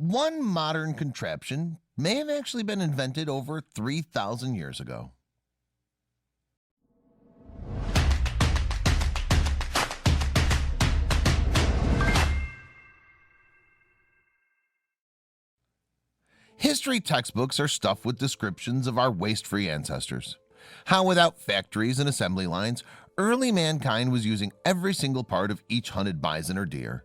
One modern contraption may have actually been invented over 3,000 years ago. History textbooks are stuffed with descriptions of our waste-free ancestors. How without factories and assembly lines, early mankind was using every single part of each hunted bison or deer.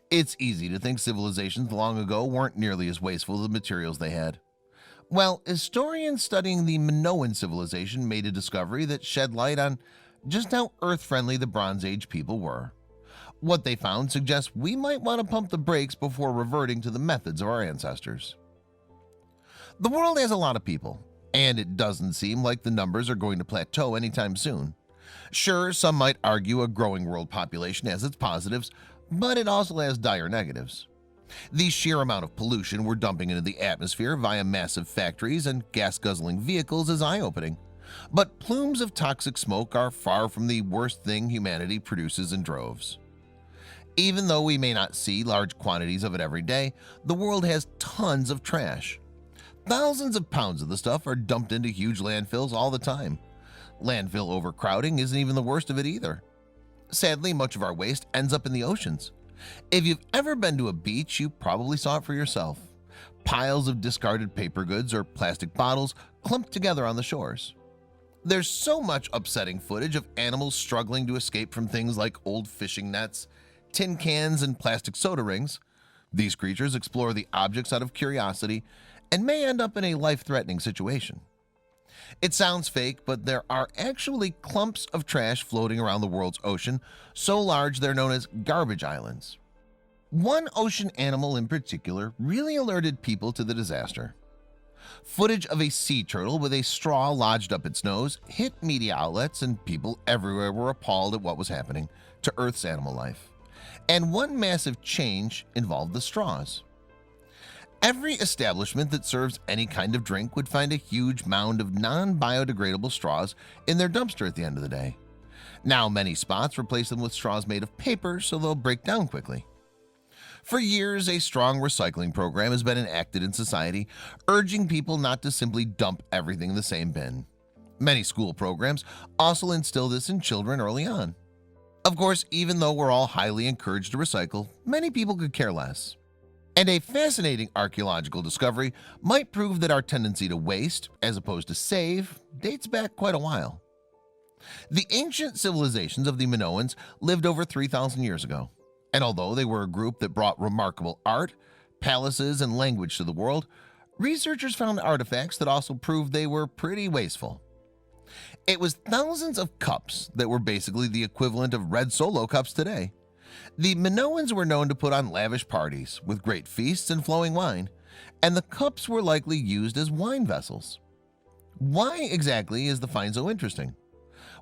It's easy to think civilizations long ago weren't nearly as wasteful of the materials they had. Well, historians studying the Minoan civilization made a discovery that shed light on just how earth-friendly the Bronze Age people were. What they found suggests we might want to pump the brakes before reverting to the methods of our ancestors. The world has a lot of people, and it doesn't seem like the numbers are going to plateau anytime soon. Sure, some might argue a growing world population has its positives, but it also has dire negatives. The sheer amount of pollution we're dumping into the atmosphere via massive factories and gas-guzzling vehicles is eye-opening. But plumes of toxic smoke are far from the worst thing humanity produces in droves. Even though we may not see large quantities of it every day, the world has tons of trash. Thousands of pounds of the stuff are dumped into huge landfills all the time. Landfill overcrowding isn't even the worst of it either. Sadly, much of our waste ends up in the oceans. If you've ever been to a beach, you probably saw it for yourself. Piles of discarded paper goods or plastic bottles clumped together on the shores. There's so much upsetting footage of animals struggling to escape from things like old fishing nets, tin cans, and plastic soda rings. These creatures explore the objects out of curiosity and may end up in a life-threatening situation. It sounds fake, but there are actually clumps of trash floating around the world's ocean, so large they're known as garbage islands. One ocean animal in particular really alerted people to the disaster. Footage of a sea turtle with a straw lodged up its nose hit media outlets, and people everywhere were appalled at what was happening to Earth's animal life. And one massive change involved the straws. Every establishment that serves any kind of drink would find a huge mound of non-biodegradable straws in their dumpster at the end of the day. Now many spots replace them with straws made of paper so they'll break down quickly. For years, a strong recycling program has been enacted in society, urging people not to simply dump everything in the same bin. Many school programs also instill this in children early on. Of course, even though we're all highly encouraged to recycle, many people could care less. And a fascinating archaeological discovery might prove that our tendency to waste, as opposed to save, dates back quite a while. The ancient civilizations of the Minoans lived over 3,000 years ago, and although they were a group that brought remarkable art, palaces, and language to the world, researchers found artifacts that also proved they were pretty wasteful. It was thousands of cups that were basically the equivalent of red Solo cups today. The Minoans were known to put on lavish parties with great feasts and flowing wine, and the cups were likely used as wine vessels. Why exactly is the find so interesting?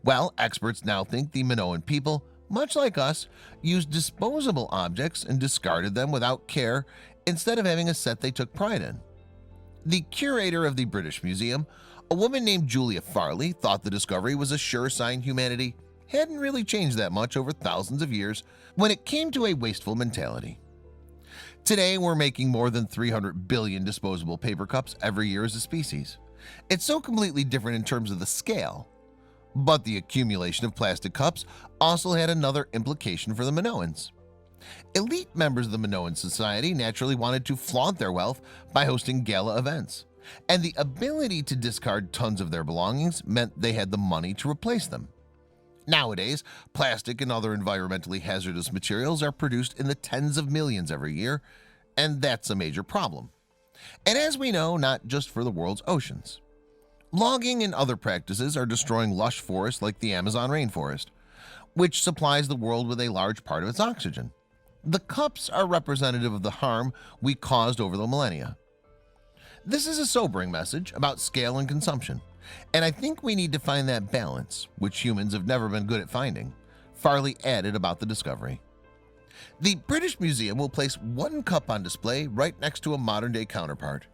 Well, experts now think the Minoan people, much like us, used disposable objects and discarded them without care instead of having a set they took pride in. The curator of the British Museum, a woman named Julia Farley, thought the discovery was a sure sign humanity hadn't really changed that much over thousands of years when it came to a wasteful mentality. Today, we're making more than 300 billion disposable paper cups every year as a species. It's so completely different in terms of the scale. But the accumulation of plastic cups also had another implication for the Minoans. Elite members of the Minoan society naturally wanted to flaunt their wealth by hosting gala events, and the ability to discard tons of their belongings meant they had the money to replace them. Nowadays, plastic and other environmentally hazardous materials are produced in the tens of millions every year, and that's a major problem. And as we know, not just for the world's oceans. Logging and other practices are destroying lush forests like the Amazon rainforest, which supplies the world with a large part of its oxygen. The cups are representative of the harm we caused over the millennia. This is a sobering message about scale and consumption, and I think we need to find that balance, which humans have never been good at finding, Farley added about the discovery. The British Museum will place one cup on display right next to a modern-day counterpart.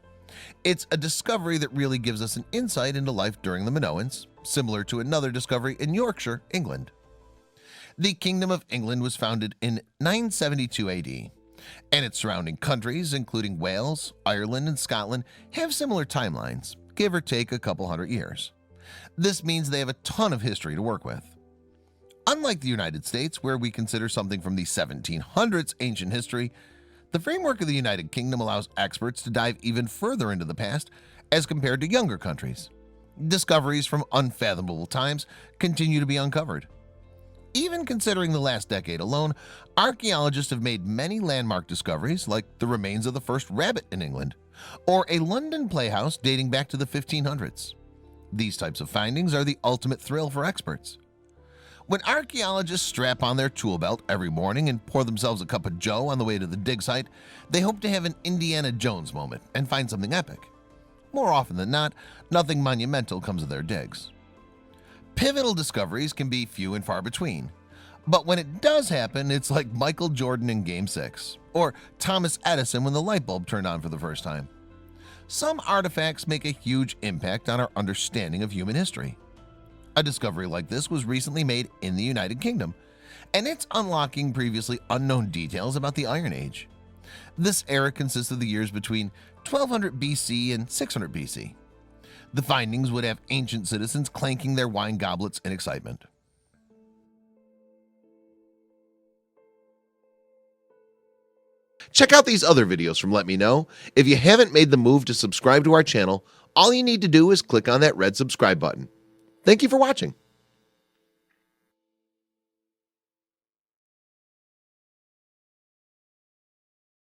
It's a discovery that really gives us an insight into life during the Minoans, similar to another discovery in Yorkshire, England. The Kingdom of England was founded in 972 AD. And its surrounding countries, including Wales, Ireland, and Scotland, have similar timelines, give or take a couple hundred years. This means they have a ton of history to work with. Unlike the United States, where we consider something from the 1700s ancient history, the framework of the United Kingdom allows experts to dive even further into the past as compared to younger countries. Discoveries from unfathomable times continue to be uncovered. Even considering the last decade alone, archaeologists have made many landmark discoveries, like the remains of the first rabbit in England, or a London playhouse dating back to the 1500s. These types of findings are the ultimate thrill for experts. When archaeologists strap on their tool belt every morning and pour themselves a cup of joe on the way to the dig site, they hope to have an Indiana Jones moment and find something epic. More often than not, nothing monumental comes of their digs. Pivotal discoveries can be few and far between, but when it does happen, it's like Michael Jordan in Game 6, or Thomas Edison when the light bulb turned on for the first time. Some artifacts make a huge impact on our understanding of human history. A discovery like this was recently made in the United Kingdom, and it's unlocking previously unknown details about the Iron Age. This era consists of the years between 1200 BC and 600 BC. The findings would have ancient citizens clanking their wine goblets in excitement. Check out these other videos from Let Me Know. If you haven't made the move to subscribe to our channel, all you need to do is click on that red subscribe button. Thank you for watching.